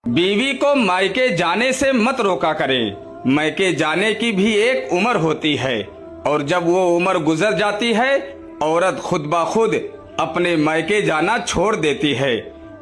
बीवी को मायके जाने से मत रोका करें। मायके जाने की भी एक उम्र होती है और जब वो उम्र गुजर जाती है औरत खुद ब खुद अपने मायके जाना छोड़ देती है।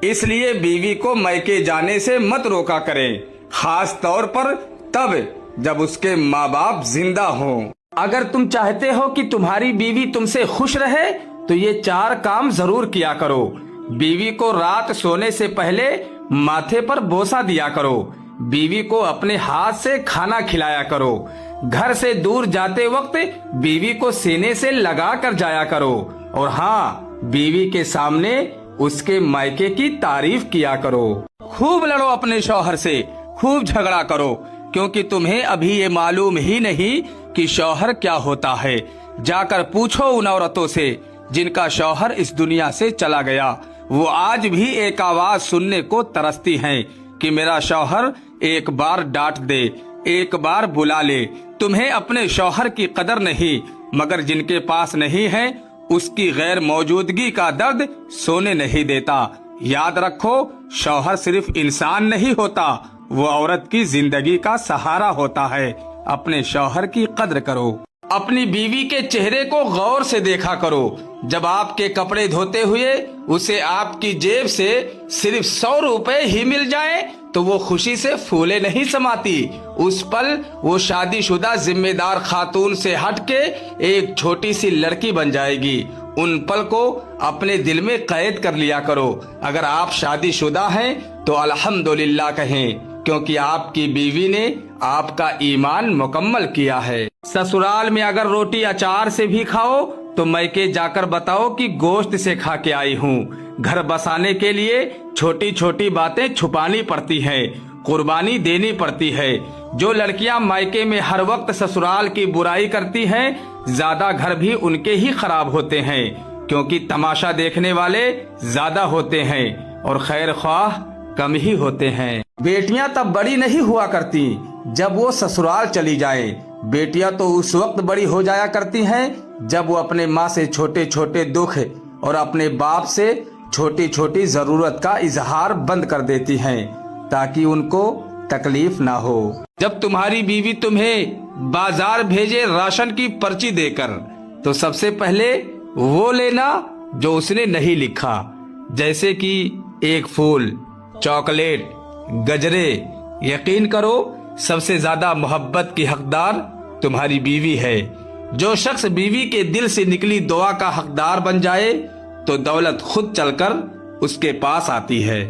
इसलिए बीवी को मायके जाने से मत रोका करें, खास तौर पर तब जब उसके माँ बाप जिंदा हों। अगर तुम चाहते हो कि तुम्हारी बीवी तुमसे खुश रहे तो ये 4 काम जरूर किया करो। बीवी को रात सोने से पहले माथे पर बोसा दिया करो। बीवी को अपने हाथ से खाना खिलाया करो। घर से दूर जाते वक्त बीवी को सीने से लगा कर जाया करो। और हाँ, बीवी के सामने उसके मायके की तारीफ किया करो। खूब लड़ो अपने शौहर से, खूब झगड़ा करो, क्योंकि तुम्हें अभी ये मालूम ही नहीं कि शौहर क्या होता है। जाकर पूछो उन औरतों से जिनका शौहर इस दुनिया से चला गया। वो आज भी एक आवाज सुनने को तरसती हैं कि मेरा शौहर एक बार डांट दे, एक बार बुला ले। तुम्हें अपने शौहर की कदर नहीं, मगर जिनके पास नहीं है उसकी गैर मौजूदगी का दर्द सोने नहीं देता। याद रखो, शौहर सिर्फ इंसान नहीं होता, वो औरत की जिंदगी का सहारा होता है। अपने शौहर की कद्र करो। अपनी बीवी के चेहरे को गौर से देखा करो। जब आपके कपड़े धोते हुए उसे आपकी जेब से सिर्फ 100 रुपए ही मिल जाए तो वो खुशी से फूले नहीं समाती। उस पल वो शादीशुदा जिम्मेदार खातून से हटके एक छोटी सी लड़की बन जाएगी। उन पल को अपने दिल में कैद कर लिया करो। अगर आप शादीशुदा हैं तो अल्हम्दुलिल्लाह कहें, क्योंकि आपकी बीवी ने आपका ईमान मुकम्मल किया है। ससुराल में अगर रोटी अचार से भी खाओ तो मैके जाकर बताओ कि गोश्त से खा के आई हूँ। घर बसाने के लिए छोटी छोटी बातें छुपानी पड़ती हैं, कुर्बानी देनी पड़ती है। जो लड़कियां मायके में हर वक्त ससुराल की बुराई करती हैं, ज्यादा घर भी उनके ही खराब होते हैं, क्योंकि तमाशा देखने वाले ज्यादा होते हैं और खैर ख्वाह कम ही होते हैं। बेटियां तब बड़ी नहीं हुआ करती जब वो ससुराल चली जाएं। बेटियां तो उस वक्त बड़ी हो जाया करती हैं जब वो अपने माँ से छोटे छोटे दुख और अपने बाप से छोटी छोटी जरूरत का इजहार बंद कर देती हैं, ताकि उनको तकलीफ ना हो। जब तुम्हारी बीवी तुम्हें बाजार भेजे राशन की पर्ची देकर, तो सबसे पहले वो लेना जो उसने नहीं लिखा, जैसे कि एक फूल, चॉकलेट, गजरे। यकीन करो, सबसे ज्यादा मोहब्बत की हकदार तुम्हारी बीवी है। जो शख्स बीवी के दिल से निकली दुआ का हकदार बन जाए तो दौलत खुद चलकर उसके पास आती है।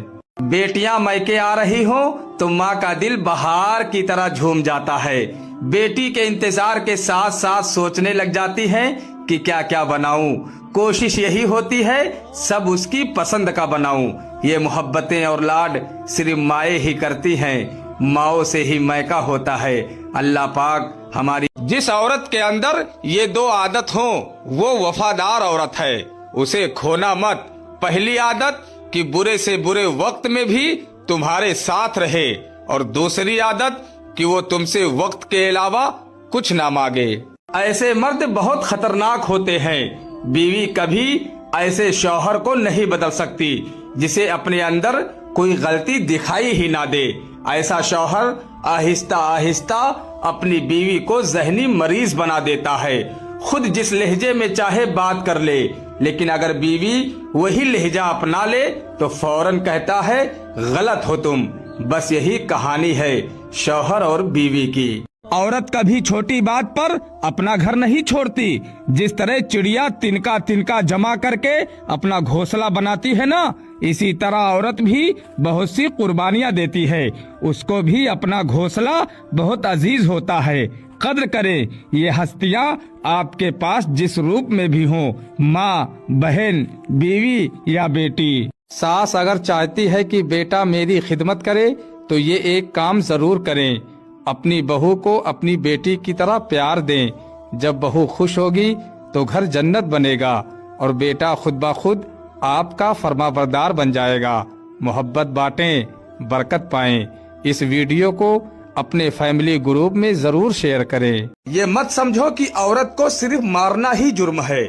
बेटियां मायके आ रही हो तो माँ का दिल बहार की तरह झूम जाता है। बेटी के इंतजार के साथ साथ सोचने लग जाती है कि क्या क्या बनाऊं। कोशिश यही होती है सब उसकी पसंद का बनाऊं। ये मोहब्बतें और लाड सिर्फ माए ही करती हैं, माओ से ही मैका होता है। अल्लाह पाक हमारी जिस औरत के अंदर ये 2 आदत हो वो वफादार औरत है, उसे खोना मत। पहली आदत कि बुरे से बुरे वक्त में भी तुम्हारे साथ रहे, और दूसरी आदत कि वो तुमसे वक्त के अलावा कुछ ना मांगे। ऐसे मर्द बहुत खतरनाक होते हैं। बीवी कभी ऐसे शौहर को नहीं बदल सकती जिसे अपने अंदर कोई गलती दिखाई ही ना दे। ऐसा शौहर आहिस्ता आहिस्ता अपनी बीवी को जहनी मरीज बना देता है। खुद जिस लहजे में चाहे बात कर ले, लेकिन अगर बीवी वही लहजा अपना ले तो फौरन कहता है गलत हो तुम। बस यही कहानी है शौहर और बीवी की। औरत कभी छोटी बात पर अपना घर नहीं छोड़ती। जिस तरह चिड़िया तिनका तिनका जमा करके अपना घोंसला बनाती है ना, इसी तरह औरत भी बहुत सी कुर्बानियां देती है। उसको भी अपना घोंसला बहुत अजीज होता है। कद्र करें ये हस्तियां आपके पास जिस रूप में भी हों, माँ, बहन, बीवी या बेटी। सास अगर चाहती है कि बेटा मेरी खिदमत करे तो ये एक काम जरूर करें, अपनी बहू को अपनी बेटी की तरह प्यार दें। जब बहू खुश होगी तो घर जन्नत बनेगा और बेटा खुद ब खुद आपका फरमाबरदार बन जाएगा। मोहब्बत बांटें, बरकत पाएं। इस वीडियो को अपने फैमिली ग्रुप में जरूर शेयर करें। ये मत समझो कि औरत को सिर्फ मारना ही जुर्म है।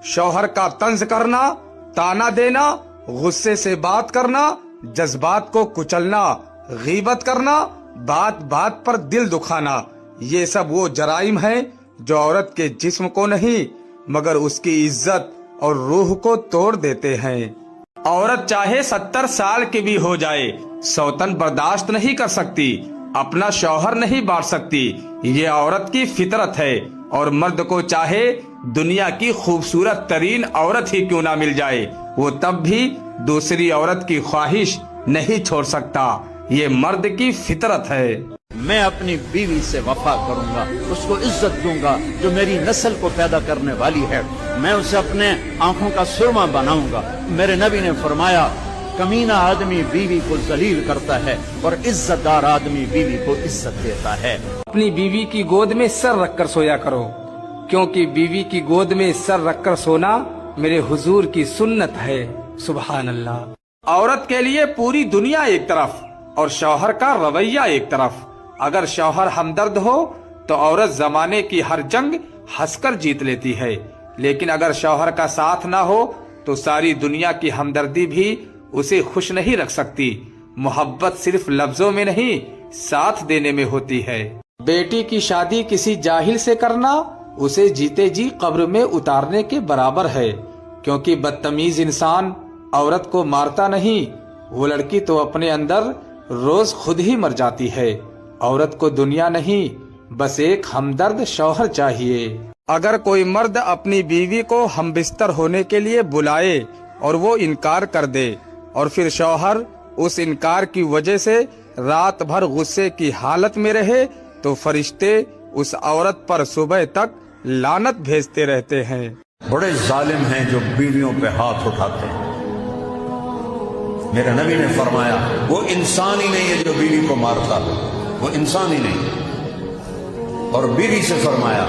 शौहर का तंज करना, ताना देना, गुस्से से बात करना, जज्बात को कुचलना غیبت کرنا، بات بات پر دل دکھانا، یہ سب وہ جرائم ہیں جو عورت کے جسم کو نہیں مگر اس کی عزت اور روح کو توڑ دیتے ہیں۔ عورت چاہے 70 سال کی بھی ہو جائے، سوتن برداشت نہیں کر سکتی، اپنا شوہر نہیں بانٹ سکتی، یہ عورت کی فطرت ہے۔ اور مرد کو چاہے دنیا کی خوبصورت ترین عورت ہی کیوں نہ مل جائے، وہ تب بھی دوسری عورت کی خواہش نہیں چھوڑ سکتا، یہ مرد کی فطرت ہے۔ میں اپنی بیوی سے وفا کروں گا، اس کو عزت دوں گا جو میری نسل کو پیدا کرنے والی ہے، میں اسے اپنے آنکھوں کا سرما بناؤں گا۔ میرے نبی نے فرمایا کمینہ آدمی بیوی کو ذلیل کرتا ہے اور عزت دار آدمی بیوی کو عزت دیتا ہے۔ اپنی بیوی کی گود میں سر رکھ کر سویا کرو، کیونکہ بیوی کی گود میں سر رکھ کر سونا میرے حضور کی سنت ہے۔ سبحان اللہ۔ عورت کے لیے پوری دنیا ایک طرف اور شوہر کا رویہ ایک طرف۔ اگر شوہر ہمدرد ہو تو عورت زمانے کی ہر جنگ ہنس کر جیت لیتی ہے، لیکن اگر شوہر کا ساتھ نہ ہو تو ساری دنیا کی ہمدردی بھی اسے خوش نہیں رکھ سکتی۔ محبت صرف لفظوں میں نہیں، ساتھ دینے میں ہوتی ہے۔ بیٹی کی شادی کسی جاہل سے کرنا اسے جیتے جی قبر میں اتارنے کے برابر ہے، کیونکہ بدتمیز انسان عورت کو مارتا نہیں، وہ لڑکی تو اپنے اندر روز خود ہی مر جاتی ہے۔ عورت کو دنیا نہیں، بس ایک ہمدرد شوہر چاہیے۔ اگر کوئی مرد اپنی بیوی کو ہم بستر ہونے کے لیے بلائے اور وہ انکار کر دے اور پھر شوہر اس انکار کی وجہ سے رات بھر غصے کی حالت میں رہے تو فرشتے اس عورت پر صبح تک لعنت بھیجتے رہتے ہیں۔ بڑے ظالم ہیں جو بیویوں پہ ہاتھ اٹھاتے ہیں۔ میرے نبی نے فرمایا وہ انسان ہی نہیں ہے جو بیوی کو مارتا ہے، وہ انسان ہی نہیں۔ اور بیوی سے فرمایا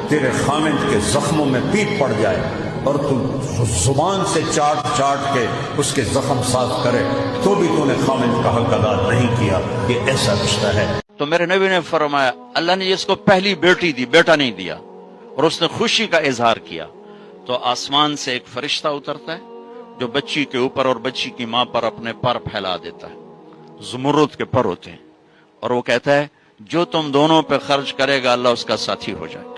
تیرے خامند کے زخموں میں پیپ پڑ جائے اور تو زبان سے چاٹ چاٹ کے اس کے زخم صاف کرے تو بھی تو نے خامند کا حق ادا نہیں کیا، یہ ایسا رشتہ ہے۔ تو میرے نبی نے فرمایا اللہ نے جس کو پہلی بیٹی دی، بیٹا نہیں دیا، اور اس نے خوشی کا اظہار کیا، تو آسمان سے ایک فرشتہ اترتا ہے جو بچی کے اوپر اور بچی کی ماں پر اپنے پر پھیلا دیتا ہے، زمرد کے پر ہوتے ہیں، اور وہ کہتا ہے جو تم دونوں پہ خرچ کرے گا اللہ اس کا ساتھی ہو جائے۔